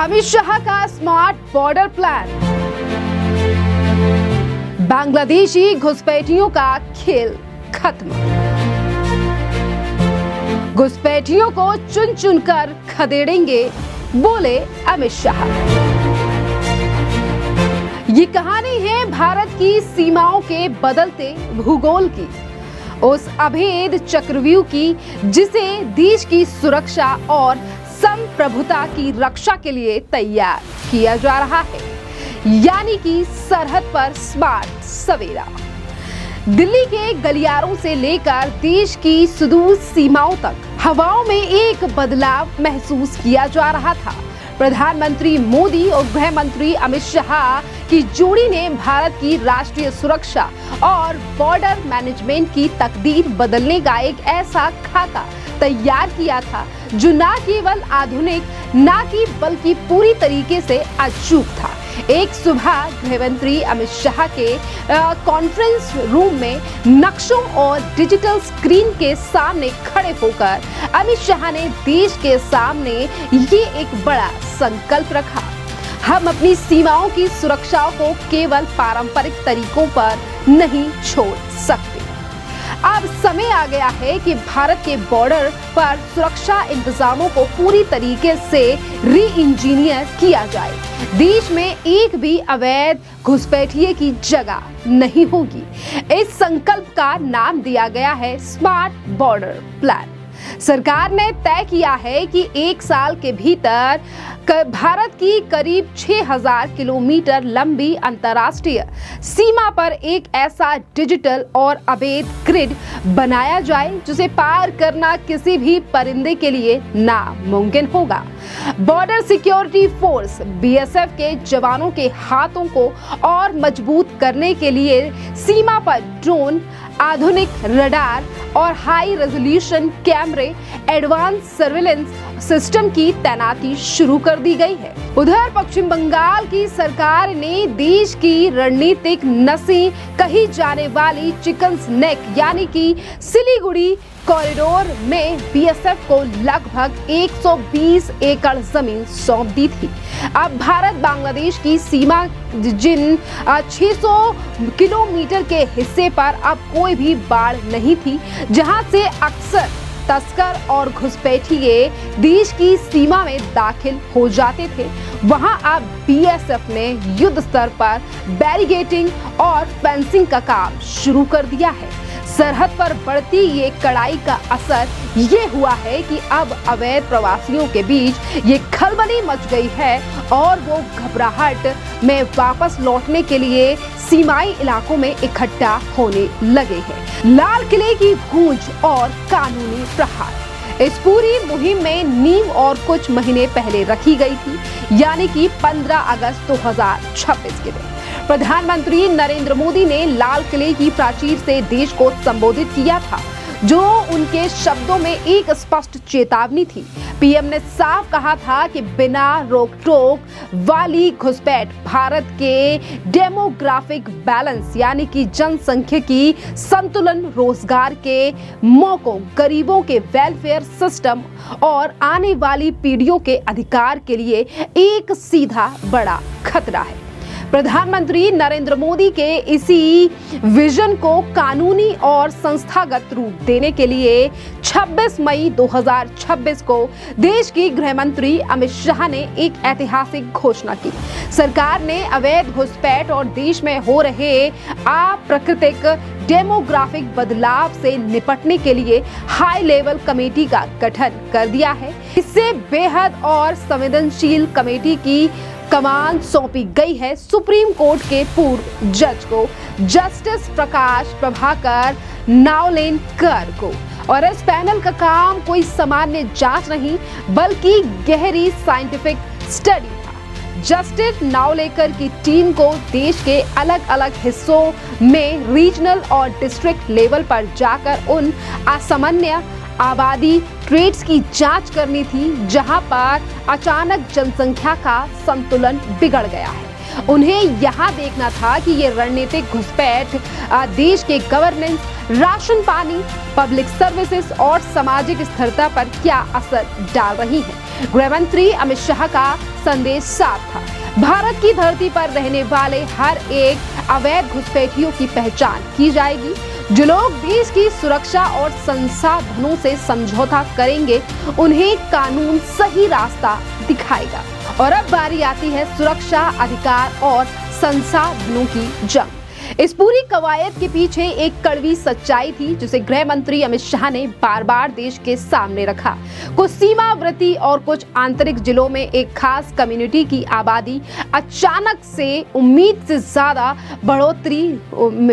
अमित शाह का smart border plan, Bangladeshi घुसपैठियों का खेल खत्म। घुसपैठियों को चुन चुनकर खदेड़ेंगे, बोले अमित शाह। ये कहानी है भारत की सीमाओं के बदलते भूगोल की, उस अभेद चक्रव्यूह की जिसे देश की सुरक्षा और संप्रभुता की रक्षा के लिए तैयार किया जा रहा है, यानी कि सरहद पर स्मार्ट सवेरा। दिल्ली के गलियारों से लेकर देश की सुदूर सीमाओं तक हवाओं में एक बदलाव महसूस किया जा रहा था। प्रधानमंत्री मोदी और गृह मंत्री अमित शाह की जोड़ी ने भारत की राष्ट्रीय सुरक्षा और बॉर्डर मैनेजमेंट की तकदीर बदलने का एक ऐसा खाका तैयार किया था जो न केवल आधुनिक न कि बल्कि पूरी तरीके से अचूक था। एक सुबह गृहमंत्री अमित शाह के कॉन्फ्रेंस रूम में नक्शों और डिजिटल स्क्रीन के सामने खड़े होकर अमित शाह ने देश के सामने ये एक बड़ा संकल्प रखा। हम अपनी सीमाओं की सुरक्षा को केवल पारंपरिक तरीकों पर नहीं छोड़ सकते। अब समय आ गया है कि भारत के बॉर्डर पर सुरक्षा इंतजामों को पूरी तरीके से री इंजीनियर किया जाए। देश में एक भी अवैध घुसपैठिए की जगह नहीं होगी। इस संकल्प का नाम दिया गया है स्मार्ट बॉर्डर प्लान। सरकार ने तय किया है कि एक साल के भीतर भारत की करीब 6000 किलोमीटर लंबी अंतर्राष्ट्रीय सीमा पर एक ऐसा डिजिटल और अवैध ग्रिड बनाया जाए जिसे पार करना किसी भी परिंदे के लिए नामुमकिन होगा। बॉर्डर सिक्योरिटी फोर्स बीएसएफ के जवानों के हाथों को और मजबूत करने के लिए सीमा पर ड्रोन, आधुनिक रडार और हाई रेजोल्यूशन कैमरे, एडवांस सर्विलेंस सिस्टम की तैनाती शुरू कर दी गई है। उधर पश्चिम बंगाल की सरकार ने देश की रणनीतिक नसी कही जाने वाली चिकन्स नेक यानी कि सिलीगुड़ी कॉरिडोर में बीएसएफ को लगभग 120 एकड़ जमीन सौंप दी थी। अब भारत बांग्लादेश की सीमा जिन 600 किलोमीटर के हिस्से पर अब कोई भी बाढ़ नहीं थी, जहां से अक्सर तस्कर और घुसपैठिए देश की सीमा में दाखिल हो जाते थे, वहां अब बीएसएफ ने युद्ध स्तर पर बैरिकेडिंग और फेंसिंग का काम शुरू कर दिया है। सरहद पर बढ़ती ये कड़ाई का असर ये हुआ है कि अब अवैध प्रवासियों के बीच ये खलबली मच गई है और वो घबराहट में वापस लौटने के लिए सीमाई इलाकों में इकट्ठा होने लगे हैं। लाल किले की गूंज और कानूनी प्रहार, इस पूरी मुहिम में नींव और कुछ महीने पहले रखी गई थी, यानी कि 15 अगस्त 2026 के दिन प्रधानमंत्री नरेंद्र मोदी ने लाल किले की प्राचीर से देश को संबोधित किया था, जो उनके शब्दों में एक स्पष्ट चेतावनी थी। पीएम ने साफ कहा था कि बिना रोक टोक वाली घुसपैठ भारत के डेमोग्राफिक बैलेंस यानी कि जनसंख्यिकी संतुलन, रोजगार के मौकों, गरीबों के वेलफेयर सिस्टम और आने वाली पीढ़ियों के अधिकार के लिए एक सीधा बड़ा खतरा है। प्रधानमंत्री नरेंद्र मोदी के इसी विजन को कानूनी और संस्थागत रूप देने के लिए 26 मई 2026 को देश की गृह मंत्री अमित शाह ने एक ऐतिहासिक घोषणा की। सरकार ने अवैध घुसपैठ और देश में हो रहे अप्राकृतिक डेमोग्राफिक बदलाव से निपटने के लिए हाई लेवल कमेटी का गठन कर दिया है। इससे बेहद और संवेदनशील कमेटी की कमान सौंपी गई है सुप्रीम कोर्ट के पूर्व जज को, जस्टिस प्रकाश प्रभाकर नावलेकर को। और इस पैनल का काम कोई सामान्य जांच नहीं बल्कि गहरी साइंटिफिक स्टडी था। जस्टिस नावलेकर की टीम को देश के अलग अलग हिस्सों में रीजनल और डिस्ट्रिक्ट लेवल पर जाकर उन असामान्य आबादी ट्रेड्स की जांच करनी थी जहां पर अचानक जनसंख्या का संतुलन बिगड़ गया है। उन्हें यहाँ देखना था कि ये रणनीतिक घुसपैठ देश के गवर्नेंस, राशन पानी, पब्लिक सर्विसेज और सामाजिक स्थिरता पर क्या असर डाल रही है। गृह मंत्री अमित शाह का संदेश साफ था, भारत की धरती पर रहने वाले हर एक अवैध घुसपैठियों की पहचान की जाएगी। जो लोग देश की सुरक्षा और संसाधनों से समझौता करेंगे, उन्हें कानून सही रास्ता दिखाएगा। और अब बारी आती है सुरक्षा, अधिकार और संसाधनों की जंग। इस पूरी कवायद के पीछे एक कड़वी सच्चाई थी, जिसे गृह मंत्री अमित शाह ने बार बार देश के सामने रखा। कुछ सीमावर्ती और कुछ आंतरिक जिलों में एक खास कम्युनिटी की आबादी अचानक से उम्मीद से ज्यादा बढ़ोतरी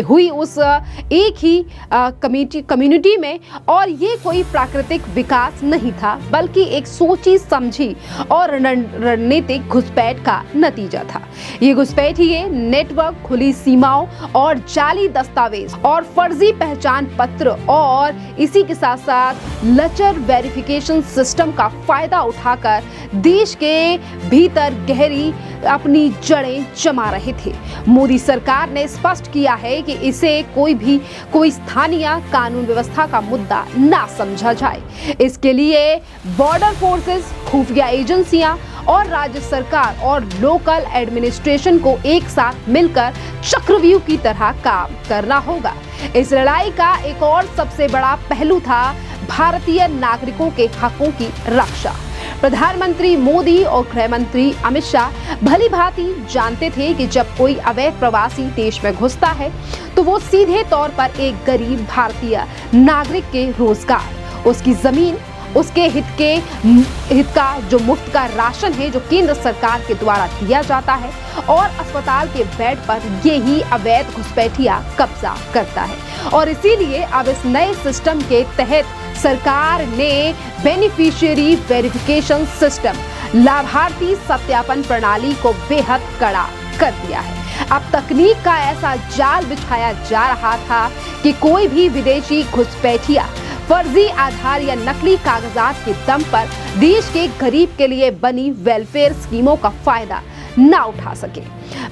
हुई उस एक ही कम्युनिटी में, और ये कोई प्राकृतिक विकास नहीं था, बल्कि एक सोची समझी और रणनीतिक घुसपैठ का नतीजा था। ये घुसपैठिए नेटवर्क खुली सीमाओं और जाली दस्तावेज और फर्जी पहचान पत्र और इसी के साथ साथ लचर वेरिफिकेशन सिस्टम का फायदा उठाकर देश के भीतर गहरी अपनी जड़ें जमा रहे थे। मोदी सरकार ने स्पष्ट किया है कि इसे कोई स्थानीय कानून व्यवस्था का मुद्दा ना समझा जाए। इसके लिए बॉर्डर फोर्सेस, खुफिया एजेंसियां और राज्य सरकार और लोकल एडमिनिस्ट्रेशन को एक साथ मिलकर चक्रव्यूह की तरह काम करना होगा। इस लड़ाई का एक और सबसे बड़ा पहलू था भारतीय नागरिकों के हकों की रक्षा। प्रधानमंत्री मोदी और गृह मंत्री अमित शाह भली भांति जानते थे कि जब कोई अवैध प्रवासी देश में घुसता है, तो वो सीधे तौर पर एक गरीब भारतीय नागरिक के रोजगार, उसकी जमीन, उसके हित का जो मुफ्त का राशन है जो केंद्र सरकार के द्वारा दिया जाता है, और अस्पताल के बेड पर यही अवैध घुसपैठिया कब्जा करता है। और इसीलिए अब इस नए सिस्टम के तहत सरकार ने बेनिफिशियरी वेरिफिकेशन सिस्टम, लाभार्थी सत्यापन प्रणाली को बेहद कड़ा कर दिया है। अब तकनीक का ऐसा जाल बिछाया जा रहा था कि कोई भी विदेशी घुसपैठिया फर्जी आधार या नकली कागजात के दम पर देश के गरीब के लिए बनी वेलफेयर स्कीमों का फायदा ना उठा सके।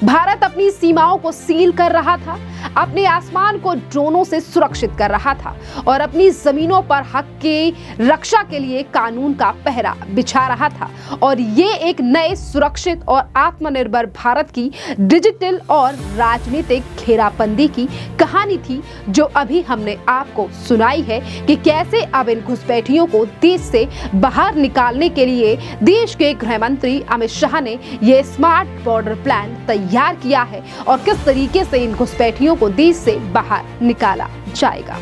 भारत अपनी सीमाओं को सील कर रहा था, अपने आसमान को ड्रोनों से सुरक्षित कर रहा था और अपनी जमीनों पर हक की रक्षा के लिए कानून का पहरा बिछा रहा था। और ये एक नए सुरक्षित और आत्मनिर्भर भारत की डिजिटल और राजनीतिक घेराबंदी की कहानी थी, जो अभी हमने आपको सुनाई है कि कैसे अब इन घुसपैठियों को देश से बाहर निकालने के लिए देश के गृह मंत्री अमित शाह ने ये स्मार्ट बॉर्डर प्लान तैयार किया है और किस तरीके से इन घुसपैठियों को देश से बाहर निकाला जाएगा।